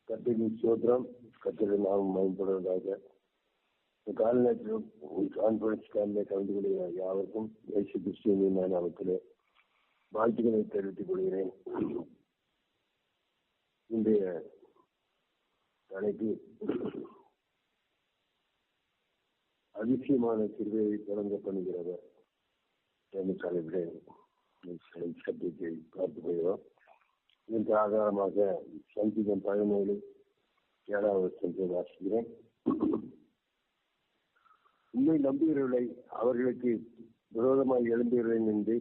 கர்த்தரின் ஸ்தோத்திரம். கர்த்தரை நாம் மயப்படுவதாக. இந்த கால நேரத்திலும் கான்ஃபரன்ஸ் காலில் கலந்து கொள்கிற யாருக்கும் இயேசு கிறிஸ்துவின் நாமத்திலே வாழ்த்துக்களை தெரிவித்துக் கொள்கிறேன். இன்றைய தலைப்பு அதிசயமான கிருபையை தொடங்க பண்ணுகிறவர் என்ற தலைப்பிலே சத்தியத்தை பார்த்து போகிறோம். இதற்கு ஆதாரமாக சங்கீதம் 17 7வது வசனத்தை வாசிக்கிறேன். உண்மை நம்புகிறவர்களை அவர்களுக்கு விரோதமாக எழும்புகிறேன் என்று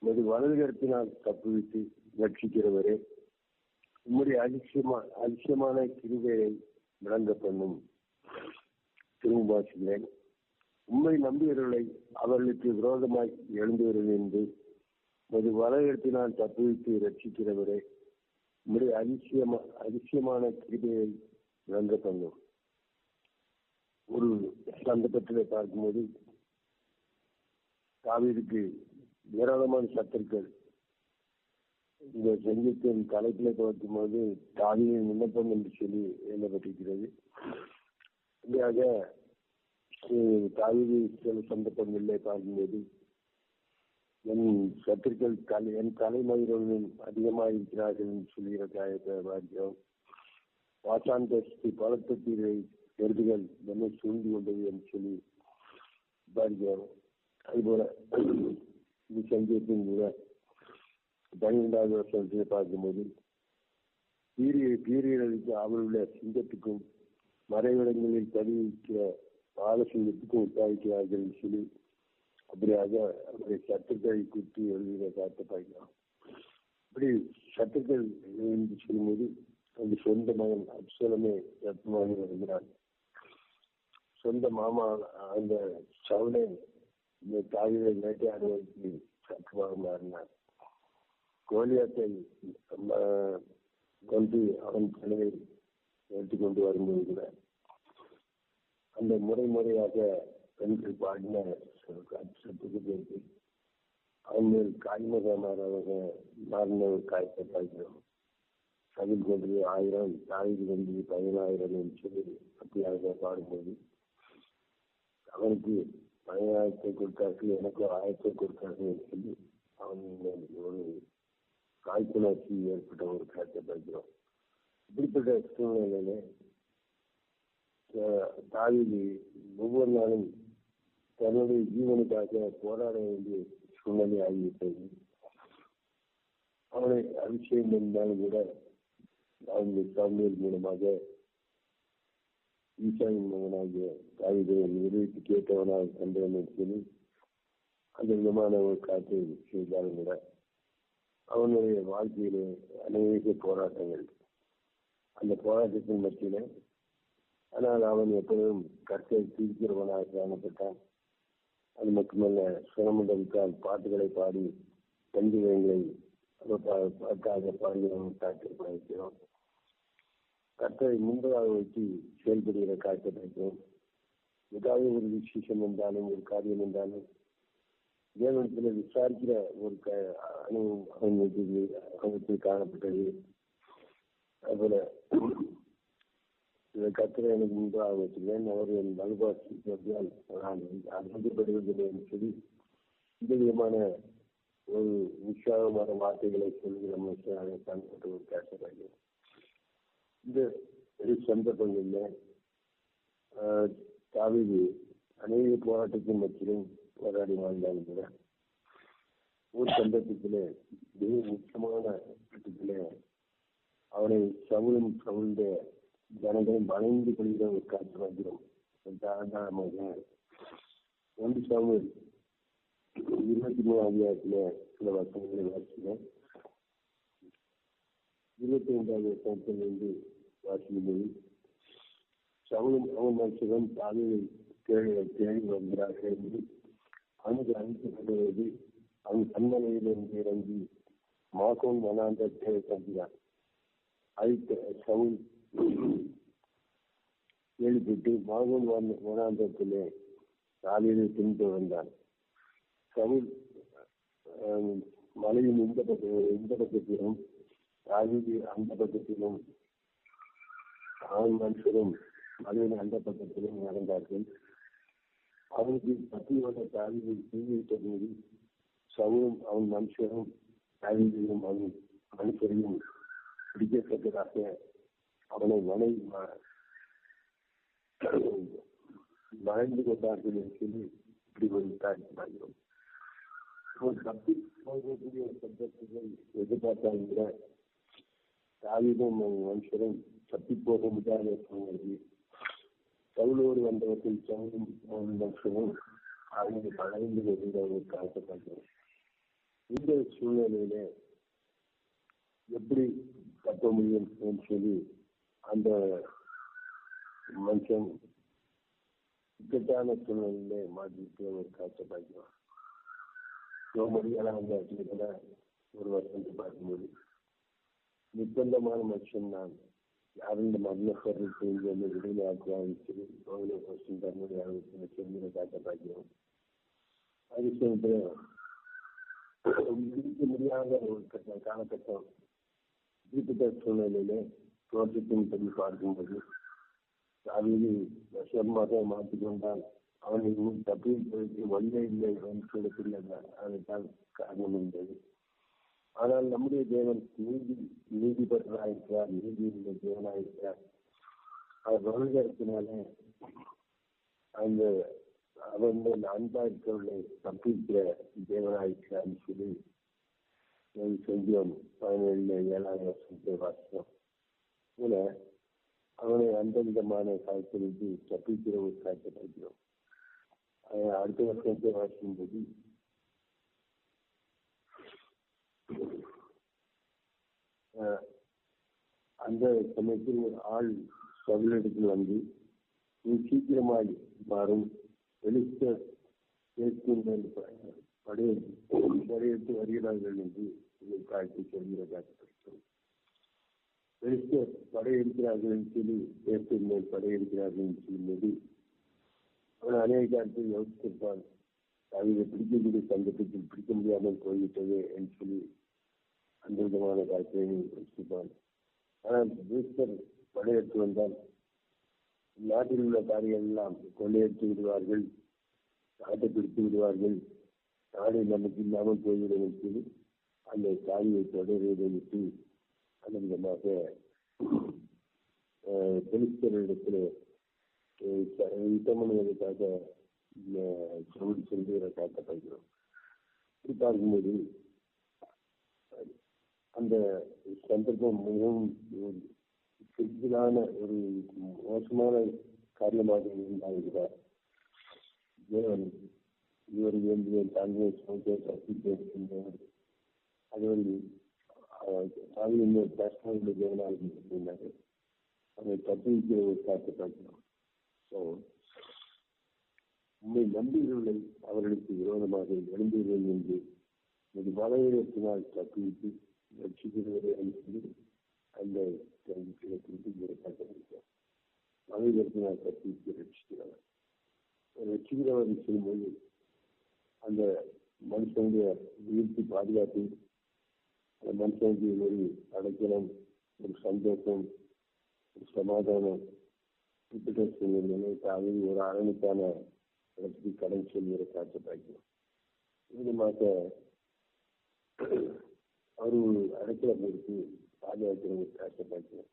உமது வலதுகரத்தினால் தப்புவித்து ரட்சிக்கிறவரே, உம்முடைய அதிசயமான கிருபையை விளங்க பண்ணும். திரும்ப வாசிக்கிறேன். உண்மை நம்புகிறவர்களை அவர்களுக்கு விரோதமாய் எழும்புகிறேன் என்று உமது வலதுகரத்தினால் தப்புவித்து ரட்சிக்கிறவரே, உம்முடைய அதிசயமான கிருபையை விளங்க பண்ணும். ஒரு சந்தர்ப்பத்திலே பார்க்கும்போது தாவீதுக்கு ஏராளமான சத்துருக்கள். இந்த சங்கீதத்தின் தலைப்பிலே பார்க்கும் போது தாவீதின் விண்ணப்பம் என்று சொல்லி எழுதப்பட்டிருக்கிறது. இதாக தாவீது சில சந்தர்ப்பங்களிலே பார்க்கும்போது என் சத்துருக்கள் என் தலைமயிரும் அதிகமாக இருக்கிறார்கள் என்று சொல்லுகிற காயத்தை பார்க்கிறோம். வாசான் தேசத்தை பலத்த தீரை எருதுகள் என்னை சூழ்ந்து கொண்டது என்று சொல்லி பார்க்கிறோம். அதுபோல இந்த சங்கீதத்தின் கூட 12வது வருஷத்தை பார்க்கும்போது பீரியலுக்கு அவருடைய சிங்கத்துக்கும் மறைவிடங்களில் பதிவிக்கிற பாலசிங்கத்துக்கும் உத்தாவிக்கிறார்கள் சொல்லி அப்படியாக அவருடைய சத்துக்களை குறித்து எழுதுகிற காத்த பார்க்கலாம். இப்படி சத்துக்கள் என்று சொல்லும்போது அந்த சொந்த மகன் அப்சலமே ரத்னமாக வருகிறார். சொந்த மாமா அந்த சவுளை இந்த தாவிதை வேட்டையாடுவதற்கு சத்துவாக மாறினார். கோலியாத்தை கொண்டு அவன் தலையை எடுத்துக்கொண்டு வரும்போது கூட அந்த முறையாக பெண்கள் பாடின சத்துக்கு அவன் மேல் காய்மகமாக மாறின ஒரு காய்ச்சை பார்க்கிறோம். அதில் கொண்டு 1000 தாவீது கொண்டு 10000 என்று சொல்லி அப்படியாக பாடும்போது அவனுக்கு 10000 கொடுத்தார்கள், எனக்கு 1000 கொடுத்தார்கள் என்று சொல்லி அவன் ஒரு காய்ப்புணர்ச்சி ஏற்பட்ட ஒரு காட்சியை பார்க்கிறோம். இப்படிப்பட்ட சூழ்நிலையில தாவீது ஒவ்வொரு நாளும் தன்னுடைய ஜீவனுக்காக போராட வேண்டிய சூழ்நிலை ஆகிவிட்டது. அவனை அபிஷேகம் இருந்தாலும் கூட அவங்க சாமியல் மூலமாக ஈசாவின் மகனாகிய தாவீதை நிறைவேற்றி கேட்டவனாக கண்டவன் என்று சொல்லி அந்த விதமான ஒரு காற்றை செய்தாலும் கூட அவனுடைய வாழ்க்கையிலே அநேக போராட்டங்கள். அந்த போராட்டத்தின் மத்தியில ஆனால் அவன் எப்பொழுதும் கற்றை தீர்க்கிறவனாக காணப்பட்டான். அது மட்டுமல்ல, சுரமண்டலத்தால் பாட்டுகளை பாடி சங்கீதங்களை பாட்டாக பாடுகிறவன் காற்றை பாய்க்கிறோம். கற்றை முன்பதாக வைத்து செயல்படுகிற காற்றை பாய்க்கிறோம். ஏதாவது ஒரு விசேஷம் என்றாலும் ஒரு காரியம் என்றாலும் தேவனத்தில் விசாரிக்கிற ஒரு அவனுக்கு காணப்பட்டது. அதுபோல கத்திரை எனக்கு முன்பாக வச்சுக்கிறேன், அவர் என் வலுவாசியால் நான் அகப்படுவதில்லை என்று சொல்லி இந்த விதமான ஒரு உற்சாகமான வார்த்தைகளை சொல்கிற மனுஷனாக காணப்பட்ட ஒரு காட்சி. இந்த சந்தர்ப்பங்களில் தாவீது அநேக போராட்டத்தின் மத்தியிலும் போராடி வாழ்ந்தாலும் கூட ஒரு சந்தர்ப்பத்திலே மிக முக்கியமான கட்டத்திலே அவனை சவுளுடைய ஜனங்களும் வளைந்து கொள்கிற ஒரு காட்சி வைக்கிறோம். தாராளமாக 1 சாமுவேல் 23 சில வசனங்களை வாசிக்கிறேன். 25வது வசனத்திலிருந்து வாசிக்கும்போது சவுலும் அவன் மனுஷன் தாவீதை தேடி வருகிறார்கள் என்று அங்கு அழைக்கப்பட்டது. அவன் கண்மலையிலிருந்து இறங்கி மாகோன் வனாந்தரத்தை தங்கினான். அழைத்த சவுல் கேள்விப்பட்டு மாகோன் வனாந்தரத்திலே தாவீதை பின்தொடர்ந்தான். சவுல் மலையின் இந்த பக்கத்திலும் தாவீது அந்த பக்கத்திலும் அவன் மனுஷரும் அதன் அந்த பக்கத்திலும் நடந்தார்கள். அவனுக்கு பத்தியோட தாலியை தீவிட்ட போது சவுலும் அவன் மனுஷரும் தாலியையும் அவன் மனுஷரையும் பிடிக்கத்தக்கதாக அவனை வளைந்து கொண்டார்கள் என்று சொல்லி இப்படி ஒரு காரணமாகிறோம். தப்பி போகக்கூடிய சந்தர்ப்பங்கள் எதிர்பார்த்தால் கூட தாவீதும் மனுஷரும் தப்பி போக முடியாத சூழ்நிலை சவுலோடு வந்தவர்கள் சவுலும் மனுஷரும் அவங்க வளைந்து கொண்ட ஒரு காரணமாகிறோம். இந்த சூழ்நிலையில எப்படி தப்ப முடியும் என்று சொல்லி அந்த மனுஷன் இக்கட்டான சூழ்நிலையில மாற்றிட்டு ஒரு காட்சப்பாய்க்கிறான். யோமடியெல்லாம் அந்த இடத்துல ஒரு வருஷம் பார்க்கும்போது நிர்பந்தமான மனுஷன் நான் யாரும் இந்த மரணத்தை செஞ்சு அந்த விடுதலையாக்குவாங்க சொல்லி எவ்வளோ வருஷம் தன்னுடைய செஞ்சு காட்சப்பாய்க்கிறோம். அது சொல்லிட்டு முடிக்க முடியாத ஒரு காலகட்டம் குறிப்பிட்ட சூழ்நிலையில தோற்றத்தின் படி பார்க்கும்போது தாவீது வருஷமாக மாற்றிக்கொண்டால் அவன் இன்னும் தப்பி போயிட்டு வல்ல இல்லை என்று சொல்லக்கூடிய அதுதான் காரணம் இருந்தது. ஆனால் நம்முடைய தேவன் நீதிபதியாயிருக்கிறார், நீதியுள்ள தேவனாயிருக்கிறார். அவர் வருகிறதுனால அந்த அவன் அன்பா இருக்கிறவர்களை தப்பிக்கிற தேவனாயிருக்கிறார் சொல்லி செஞ்சோம். 17 வருஷத்தை வாசித்தோம். இதுல அவனை அந்த விதமான காய்ச்சலுக்கு தப்பிக்கிற ஒரு காய்ச்சல் படிக்கிறோம். அடுத்த வருஷத்தை வாசிக்கும் போது அந்த சமயத்தில் ஒரு ஆள் சவுலிடத்தில் வந்து நீ சீக்கிரமாய் மாறும் வெளிச்ச படையெடுத்து வருகிறார்கள் என்று காய்ச்சி சொல்கிற காட்சிப்படுத்தும். வெளிச்ச படையெடுக்கிறார்கள் என்று சொல்லி பேசின் மேல் படையெடுக்கிறார்கள் என்று சொல்லும்போது அவன் அநேக காலத்தில் யோசித்திருப்பான். அவங்க பிடிக்கக்கூடிய சந்தர்ப்பத்தில் பிடிக்க முடியாமல் போய்விட்டது என்று சொல்லி அந்த விதமான காட்சியை யோசிப்பான். ஆனால் கிறிஸ்தர் படையெடுத்து வந்தால் நாட்டில் உள்ள காரியங்கள் எல்லாம் கொள்ளையடித்து விடுவார்கள், நாட்டை பிடித்து விடுவார்கள், நாடு நமக்கு இல்லாமல் போய்விடும் என்று சொல்லி அந்த காரியை தொடர்வதை விட்டு அந்த விதமாக கிறிஸ்தரிடத்தில் யுத்தம் பண்ணுவதற்காக சொல்லுகிற காட்டப்படுகிறோம். இப்படி பார்க்கும்போது அந்த சந்தர்ப்பம் மிகவும் சிக்கலான ஒரு மோசமான காரியமாக இருந்தார். தேவன் இவர் வேண்டிய தாழ்மையை பேசுகின்றனர். அது வந்து தாழ்மையுள்ள தேவனாக இருந்தார்கள். அதை தப்பி வைக்கிற ஒரு காற்று பார்க்கிறோம். உண்மை நம்பிக்கைகளை அவர்களுக்கு விரோதமாக எழுந்துள்ளது என்று ஒரு மலையிடத்தினால் தப்பிவிட்டு ரட்சிக்கிறவரை சொல்லி அந்த குறித்து காட்டப்படுகிறார். மலையிடத்தினால் தப்பிவிட்டு ரட்சிக்கிறவர் ரட்சிக்கிறவர் சொல்லும்போது அந்த மனுஷனுடைய வீழ்ச்சி பாதுகாப்பு, அந்த மனுஷனுக்கு ஒரு அடைக்கலம், ஒரு சந்தோஷம், ஒரு சமாதானம் குறிப்பிட்ட சூழ்நிலை ஒரு அரணிக்கான இடத்துக்கு கடன் சொல்கிற காட்சி பார்க்கிறோம். விதமாக அவர் அடைக்கலம் கொடுத்து பாதுகாக்கிற ஒரு காட்சி பார்க்கிறோம்.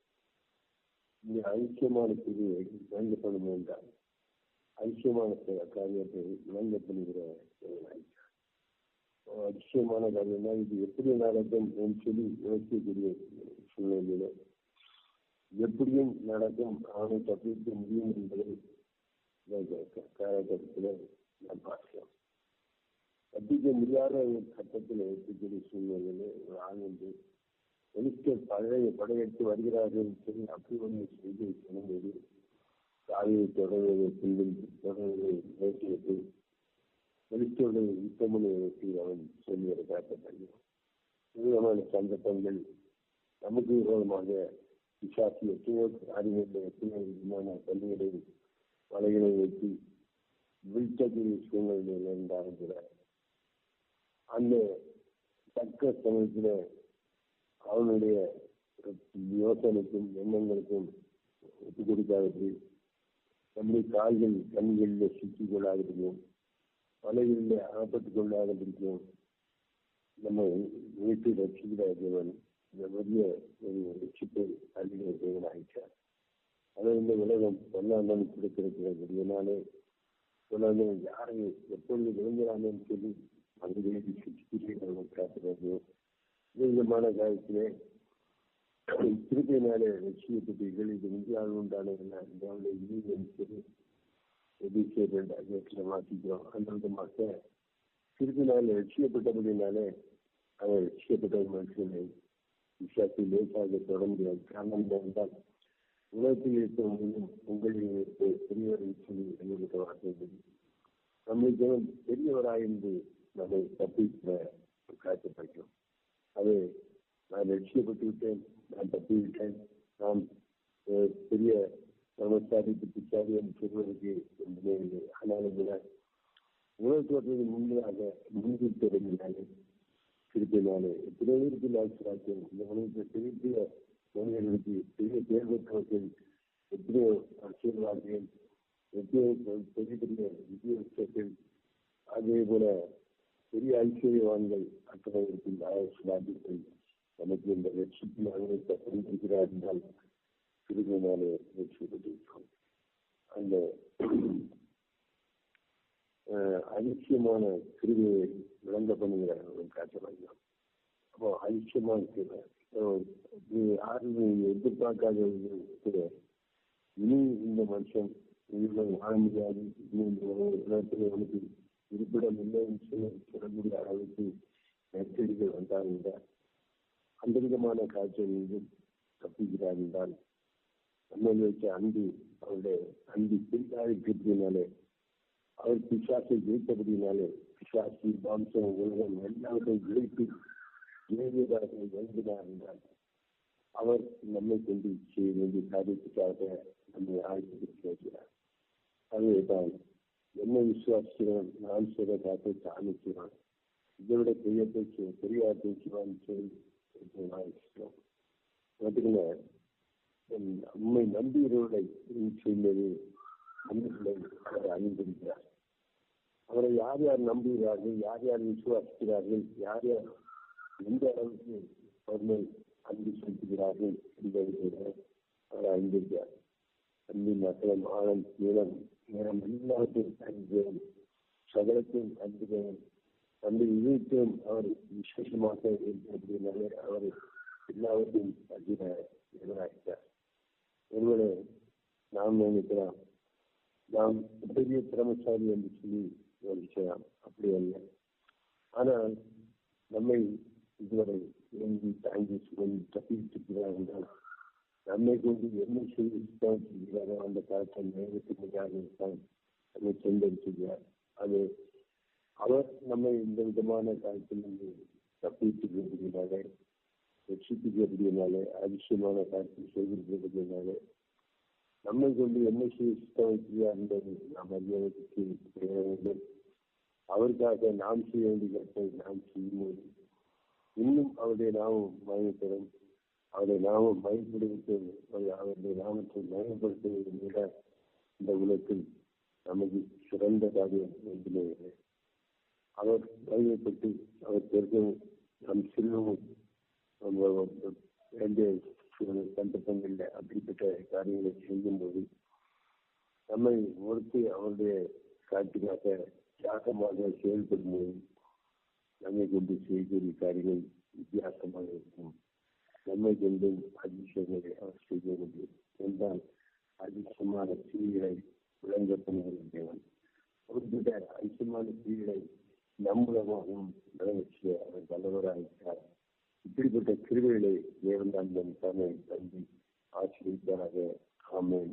இந்த ஐக்கியமான பிரிவை வழங்கப்படும் என்றால் ஐக்கியமான காரியத்தை வழங்கப்படுகிற அதிசயமான காரியம்னா இது எப்படி நடக்கும் என்று சொல்லி யோசிக்கக்கூடிய சூழ்நிலையில எப்படியும் நடக்கும், அவனை தப்பிக்க முடியும் என்பதை காலகட்டத்தில் நாம் பார்க்கிறோம். தப்பிக்க முடியாத ஒரு கட்டத்தில் இருக்கக்கூடிய சூழ்நிலையில ஒரு ஆள் வந்து வெளிச்ச படையெடுத்து வருகிறார்கள் சொல்லி அப்படி ஒன்று செய்தி சொல்லும்போது காலையை தொடர்வதை தொடர்வதை பேசியது வெளிச்சோட யுத்தமுனை வைத்து அவன் சொல்லியதை காட்டப்படுகிறான். விதமான சந்தர்ப்பங்கள் நமக்கு விரோதமாக விசாசி எத்தனையோ காரியங்களில் எத்தனையோ விதமான பள்ளிகளை மலைகளை வைத்து வீழ்த்தக்கூடிய சூழ்நிலையில் இருந்தாலும் கூட அந்த தக்க சமயத்தில் அவனுடைய யோசனைக்கும் எண்ணங்களுக்கும் ஒப்புக் கொடுக்காதது, நம்முடைய கால்கள் கண்களில் சிக்கிக் கொள்ளாதபடியும் வலைகளில் அகப்பட்டுக் கொள்ளாதபடியும் நம்ம வீட்டு ரட்சிக்கிற தேவன் இந்த பெரிய ஒரு ரட்சிப்பை அள்ளிட தேவன் ஆயிட்டார். அதை இந்த உலகம் பொன்னாண்டன் கொடுத்திருக்கிறபடியினாலே உலகம் யாரை எப்பொழுது விழுந்தானேன்னு சொல்லி அங்கே சிக்கிட்டு காட்டுறது விதமான காலத்திலே திருப்பினாலே ரட்சிக்கப்பட்டீர்கள். இது இந்தியாவில் உண்டான வாசிக்கிறோம். அந்த விதமாக திருப்பினாலே ரட்சிக்கப்பட்டபடினாலே அவர் ரட்சிக்கப்பட்ட மனுஷனை விசாரித்து லேசாக தொட முடியாது. காரணம் என்றால் உலகத்தில் இருக்கவங்களும் உங்களில் பெரியவரை சொல்லி எங்களுக்கு வார்த்தை நம்மளுக்கு பெரியவராயிருந்து நம்மை தப்பிக்கிற காய்ச்சப்பட்டோம். அது நான் லட்சியப்பட்டு விட்டேன், நான் தப்பிவிட்டேன், நான் பெரிய சமஸ்தாரி பிச்சாரி என்று சொல்வதற்கு ஒன்றுமே இல்லை. ஆனாலும் கூட உலகத்தோட்டத்துக்கு முன்னதாக முன்னில் தொடங்கினாலே திருப்பினாலே எத்தனை பேருக்கு ஆட்சியாக்கும். இந்த உலகத்தில் பெரிய பெரிய மனிதர்களுக்கு பெரிய பேர் பெற்றவர்கள் எத்தனையோ அரசியல்வாதிகள் எத்தனையோ பெரிய பெரிய வித்தியாசங்கள் அதே போல பெரிய ஐஸ்வர்யவான்கள் அத்தனை இருக்கின்ற ஆயுஷ்வாதிகள் நமக்கு இந்த லட்சியத்தில் அனுமதிக்கிறார் என்றால் திரும்பினாலே லட்சியப்பட்டிருக்கிறோம். அந்த அதிசயமான கிருமியை விளங்க பண்ணுகிற ஒரு காட்சியெல்லாம் அப்போ அதிசயமான யாரும் எதிர்பார்க்காத இனி இந்த மனுஷன் வாழ முடியாது, அவனுக்கு இருப்பிடம் இல்லைன்னு சொல்லக்கூடிய அளவுக்கு நெருக்கடிகள் வந்தால் என்றால் அந்த விதமான காட்சிகளிலும் தப்பிக்கிறார் என்றால் நம்ம வைத்த அன்பு அவருடைய அன்பு பிரித்தாதினாலே அவர் பிசாசை ஜெயித்தபடினாலே பிசாசி மாம்சம் உலகம் எல்லாவற்றையும் ஜெயித்து ஜெயிவதாக எழுதினார் என்றால் அவர் நம்மை கொண்டு செய்ய வேண்டிய காரியத்துக்காக நம்மை ஆழ்ந்து கேட்கிறார். அதுதான் என்னை விசுவாசிக்கிறவன் நான் செய்த காத்தை காமிக்கிறான், இதை விட பெரிய பேச்சுவான்னு சொல்லி பார்த்தீங்கன்னா உண்மை நம்பியவர்களை செய்வது நம்பிக்கைகளை அவர் அணிந்திருக்கிறார். அவரை யார் யார் நம்புகிறார்கள், யார் யார் விசுவாசிக்கிறார்கள், யார் யார் எந்த அளவுக்கு அவர்களை அன்பு செலுத்துகிறார்கள் என்பதை அவர் அறிந்திருக்கிறார். அன்பின் மக்களும் ஆழம் நீளம் நேரம் எல்லாவற்றையும் அறிந்தவன், சகலத்தையும் அறிந்தவன், அந்த இதயத்தையும் அவர் விசேஷமாக இருக்கிறபடினாலே அவர் எல்லாவற்றையும் அறிகிற எதிராகிறார். ஒருவரை நாம் நினைக்கலாம் நாம் பெரிய திறமைசாலி என்று சொல்லி யோசிக்கலாம், அப்படி அல்ல. ஆனால் நம்மை இதுவரை ஏங்கி தாங்கி சுமந்து தப்பிவிட்டிருக்கிறார் என்றால் நம்மை கொண்டு என்ன செய்கிறாரோ அந்த காலத்தை நேரத்துக்காக தான் நம்மை சென்றெடுத்துகிறார். அது அவர் நம்மை இந்த விதமான காலத்திலிருந்து தப்பிவிட்டு விரும்புகிறாரே, ரட்சிப்பினாலே அதிசயமான காலத்தில் செய்திருக்கிறதுனாலே நம்மை கொண்டு என்ன செய்கிறார் என்பதை நாம் அறிவதற்கு செய்ய வேண்டும். அவருக்காக நாம் செய்ய வேண்டிய கருத்தை நாம் செய்யும்போது இன்னும் அவருடைய நாமம் மயப்பெறும். அவருடைய நாமம் மயப்படுத்த அவருடைய நாமத்தை மயப்படுத்துவதை விட இந்த உலகத்தில் நமக்கு சிறந்த காரியம் என்றுமே அவர் மயப்பட்டு அவர் பெருகவும் நம் சிறுவமும் வேண்டிய சந்தர்ப்பங்களில் அப்படிப்பட்ட காரியங்களை செய்யும்போது நம்மை ஒருத்தி அவருடைய காட்சிக்காக தியாகமாக செயல்படும் போது நம்மை கொண்டு செய்யக்கூடிய காரியங்கள் வித்தியாசமாக இருக்கும். நம்மை கொண்டு அதிசயங்களை அவர் செய்ய முடியும் என்றால் அதிசயமான கிரிகளை விளங்க பண்ணுகிற தேவன் அவர்கிட்ட அதிசயமான கிரிகளை நம்புலமாகவும் விளங்கச்சிய அவர் வல்லவராக இப்படிப்பட்ட கிருவிகளை தேவன் தான் தன்னை தந்தி ஆசிரியராக ஆமேன்.